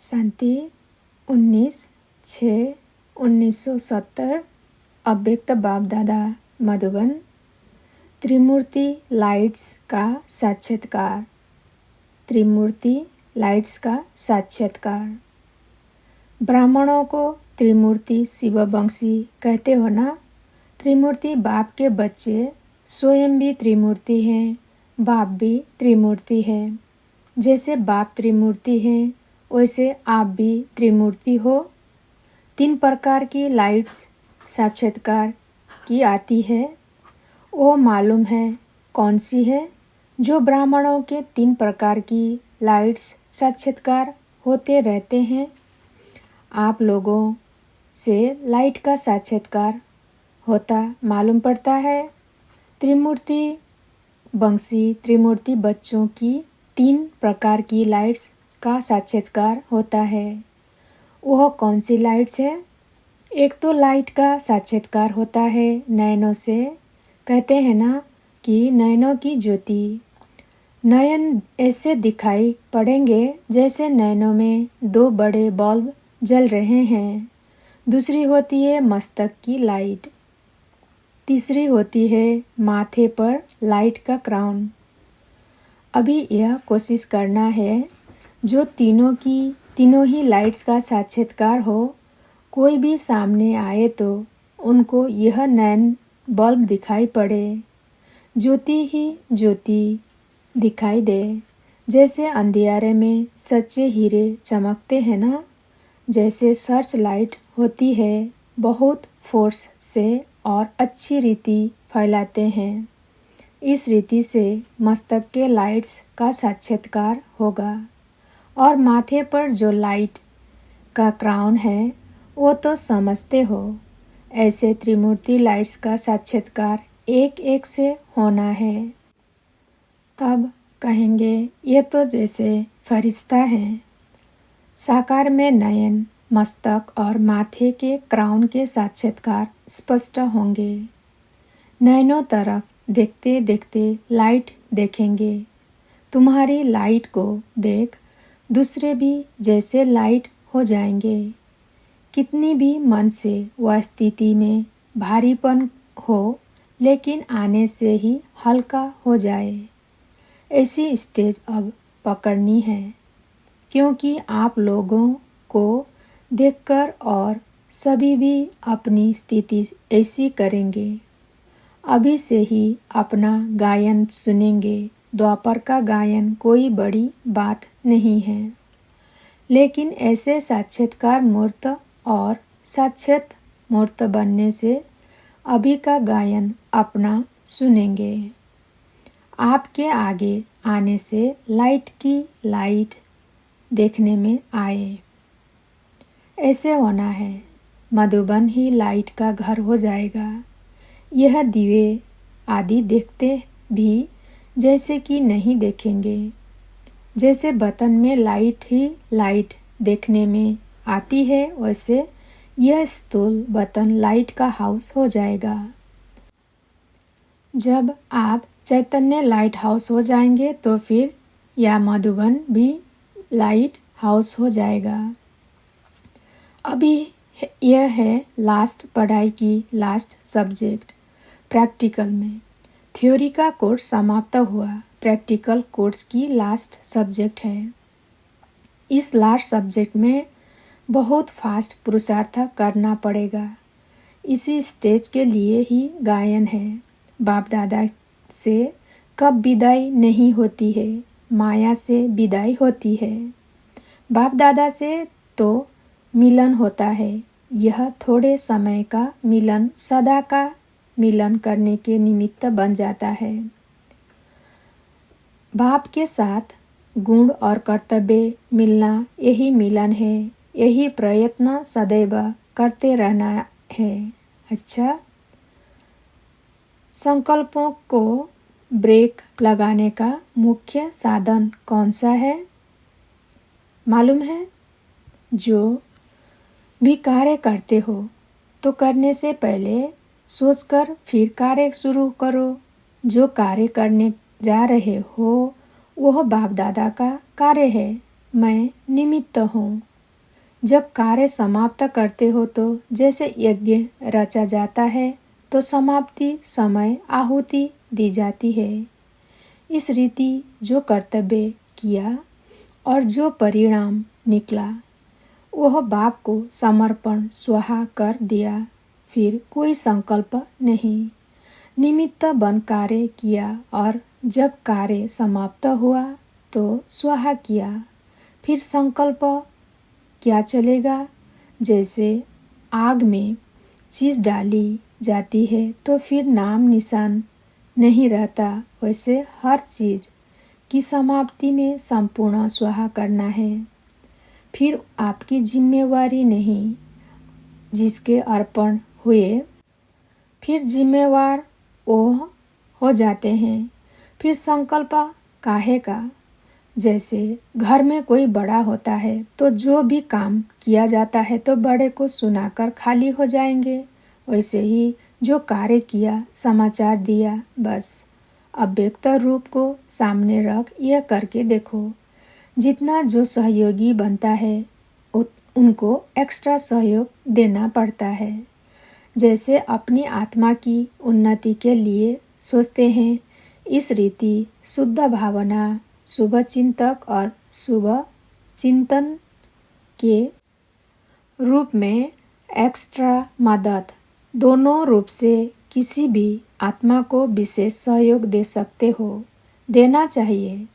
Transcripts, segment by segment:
शांति 19/6/1970 अव्यक्त बाप दादा मधुबन। त्रिमूर्ति लाइट्स का साक्षात्कार। त्रिमूर्ति लाइट्स का साक्षात्कार। ब्राह्मणों को त्रिमूर्ति शिववंशी कहते हो ना। त्रिमूर्ति बाप के बच्चे स्वयं भी त्रिमूर्ति हैं, बाप भी त्रिमूर्ति है। जैसे बाप त्रिमूर्ति हैं वैसे आप भी त्रिमूर्ति हो। 3 प्रकार की लाइट्स साक्षात्कार की आती है, वो मालूम है कौन सी है? जो ब्राह्मणों के 3 प्रकार की लाइट्स साक्षात्कार होते रहते हैं। आप लोगों से लाइट का साक्षात्कार होता मालूम पड़ता है। त्रिमूर्ति वंशी त्रिमूर्ति बच्चों की 3 प्रकार की लाइट्स का साक्षात्कार होता है। वह कौन सी लाइट्स है? एक तो लाइट का साक्षात्कार होता है नयनों से। कहते हैं ना कि नयनों की ज्योति। नयन ऐसे दिखाई पड़ेंगे जैसे नयनों में 2 बड़े बल्ब जल रहे हैं। दूसरी होती है मस्तक की लाइट। तीसरी होती है माथे पर लाइट का क्राउन। अभी यह कोशिश करना है जो तीनों ही लाइट्स का साक्षात्कार हो। कोई भी सामने आए तो उनको यह नयन बल्ब दिखाई पड़े, ज्योति ही ज्योति दिखाई दे। जैसे अंधियारे में सच्चे हीरे चमकते हैं ना। जैसे सर्च लाइट होती है, बहुत फोर्स से और अच्छी रीति फैलाते हैं। इस रीति से मस्तक के लाइट्स का साक्षात्कार होगा। और माथे पर जो लाइट का क्राउन है वो तो समझते हो। ऐसे त्रिमूर्ति लाइट्स का साक्षात्कार एक एक से होना है। तब कहेंगे ये तो जैसे फरिश्ता है। साकार में नयन, मस्तक और माथे के क्राउन के साक्षात्कार स्पष्ट होंगे। नयनों तरफ देखते देखते लाइट देखेंगे। तुम्हारी लाइट को देख दूसरे भी जैसे लाइट हो जाएंगे। कितनी भी मन से वह स्थिति में भारीपन हो, लेकिन आने से ही हल्का हो जाए। ऐसी स्टेज अब पकड़नी है, क्योंकि आप लोगों को देखकर और सभी भी अपनी स्थिति ऐसी करेंगे। अभी से ही अपना गायन सुनेंगे। द्वापर का गायन कोई बड़ी बात नहीं है, लेकिन ऐसे साक्षात्कार मूर्त और साक्षात मूर्त बनने से अभी का गायन अपना सुनेंगे। आपके आगे आने से लाइट की लाइट देखने में आए। ऐसे होना है। मधुबन ही लाइट का घर हो जाएगा। यह दिए आदि देखते भी जैसे कि नहीं देखेंगे। जैसे बतन में लाइट ही लाइट देखने में आती है, वैसे यह स्थूल बतन लाइट का हाउस हो जाएगा। जब आप चैतन्य लाइट हाउस हो जाएंगे तो फिर यह मधुबन भी लाइट हाउस हो जाएगा। अभी यह है लास्ट पढ़ाई की लास्ट सब्जेक्ट। प्रैक्टिकल में थ्योरी का कोर्स समाप्त हुआ। प्रैक्टिकल कोर्स की लास्ट सब्जेक्ट है। इस लास्ट सब्जेक्ट में बहुत फास्ट पुरुषार्थ करना पड़ेगा। इसी स्टेज के लिए ही गायन है। बाप दादा से कब विदाई नहीं होती है, माया से विदाई होती है। बाप दादा से तो मिलन होता है। यह थोड़े समय का मिलन सदा का मिलन करने के निमित्त बन जाता है। बाप के साथ गुण और कर्तव्य मिलना यही मिलन है। यही प्रयत्न सदैव करते रहना है। अच्छा, संकल्पों को ब्रेक लगाने का मुख्य साधन कौन सा है मालूम है? जो भी कार्य करते हो तो करने से पहले सोचकर फिर कार्य शुरू करो। जो कार्य करने जा रहे हो वह बाप दादा का कार्य है। मैं निमित्त हूँ। जब कार्य समाप्त करते हो तो जैसे यज्ञ रचा जाता है तो समाप्ति समय आहुति दी जाती है। इस रीति जो कर्तव्य किया और जो परिणाम निकला वह बाप को समर्पण स्वाहा कर दिया। फिर कोई संकल्प नहीं, निमित्त बन कार्य किया और जब कार्य समाप्त हुआ तो स्वाहा किया। फिर संकल्प क्या चलेगा? जैसे आग में चीज़ डाली जाती है तो फिर नाम निशान नहीं रहता, वैसे हर चीज़ की समाप्ति में संपूर्ण स्वाहा करना है। फिर आपकी जिम्मेवारी नहीं, जिसके अर्पण हुए फिर जिम्मेवार वो हो जाते हैं। फिर संकल्प काहे का? जैसे घर में कोई बड़ा होता है तो जो भी काम किया जाता है तो बड़े को सुनाकर खाली हो जाएंगे। वैसे ही जो कार्य किया, समाचार दिया, बस अव्यक्त रूप को सामने रख यह करके देखो। जितना जो सहयोगी बनता है उनको एक्स्ट्रा सहयोग देना पड़ता है। जैसे अपनी आत्मा की उन्नति के लिए सोचते हैं, इस रीति शुद्ध भावना, शुभ चिंतक और शुभ चिंतन के रूप में एक्स्ट्रा मदद दोनों रूप से किसी भी आत्मा को विशेष सहयोग दे सकते हो, देना चाहिए।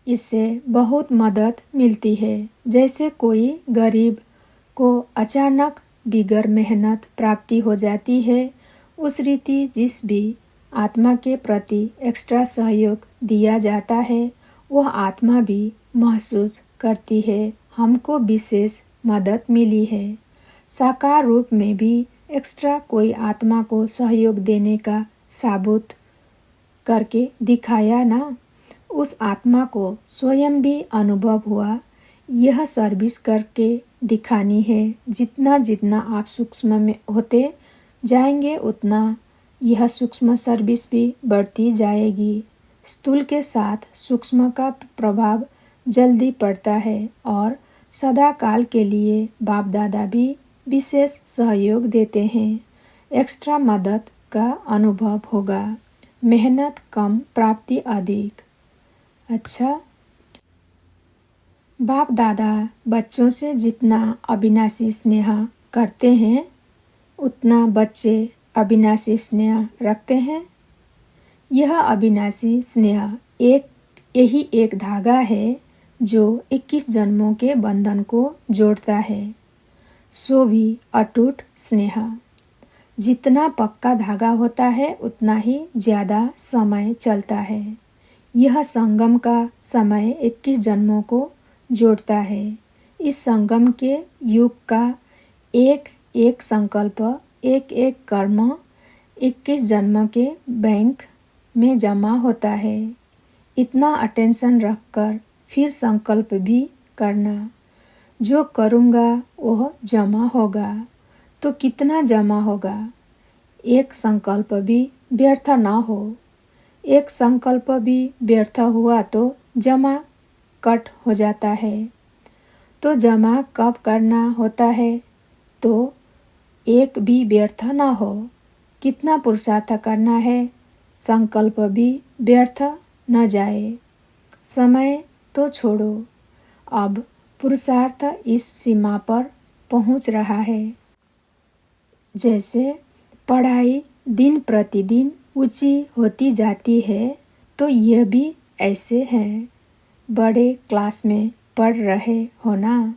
इससे बहुत मदद मिलती है। जैसे कोई गरीब को अचानक बिगर मेहनत प्राप्ति हो जाती है, उस रीति जिस भी आत्मा के प्रति एक्स्ट्रा सहयोग दिया जाता है वह आत्मा भी महसूस करती है हमको विशेष मदद मिली है। साकार रूप में भी एक्स्ट्रा कोई आत्मा को सहयोग देने का साबुत करके दिखाया ना, उस आत्मा को स्वयं भी अनुभव हुआ। यह सर्विस करके दिखानी है। जितना जितना आप सूक्ष्म में होते जाएंगे उतना यह सूक्ष्म सर्विस भी बढ़ती जाएगी। स्थूल के साथ सूक्ष्म का प्रभाव जल्दी पड़ता है और सदा काल के लिए बाप दादा भी विशेष सहयोग देते हैं। एक्स्ट्रा मदद का अनुभव होगा, मेहनत कम, प्राप्ति अधिक। अच्छा, बाप दादा बच्चों से जितना अविनाशी स्नेह करते हैं उतना बच्चे अविनाशी स्नेह रखते हैं। यह अविनाशी स्नेह यही एक धागा है जो 21 जन्मों के बंधन को जोड़ता है, सो भी अटूट स्नेह। जितना पक्का धागा होता है उतना ही ज़्यादा समय चलता है। यह संगम का समय 21 जन्मों को जोड़ता है। इस संगम के युग का एक एक संकल्प, एक एक कर्म 21 जन्म के बैंक में जमा होता है। इतना अटेंशन रखकर फिर संकल्प भी करना, जो करूँगा वह जमा होगा। तो कितना जमा होगा? एक संकल्प भी व्यर्थ ना हो। एक संकल्प भी व्यर्थ हुआ तो जमा कट हो जाता है। तो जमा कब करना होता है? तो एक भी व्यर्थ ना हो। कितना पुरुषार्थ करना है, संकल्प भी व्यर्थ न जाए। समय तो छोड़ो, अब पुरुषार्थ इस सीमा पर पहुंच रहा है। जैसे पढ़ाई दिन प्रतिदिन ऊंची होती जाती है तो यह भी ऐसे है। बड़े क्लास में पढ़ रहे हो ना?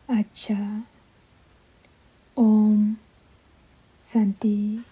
अच्छा, ओम शांति।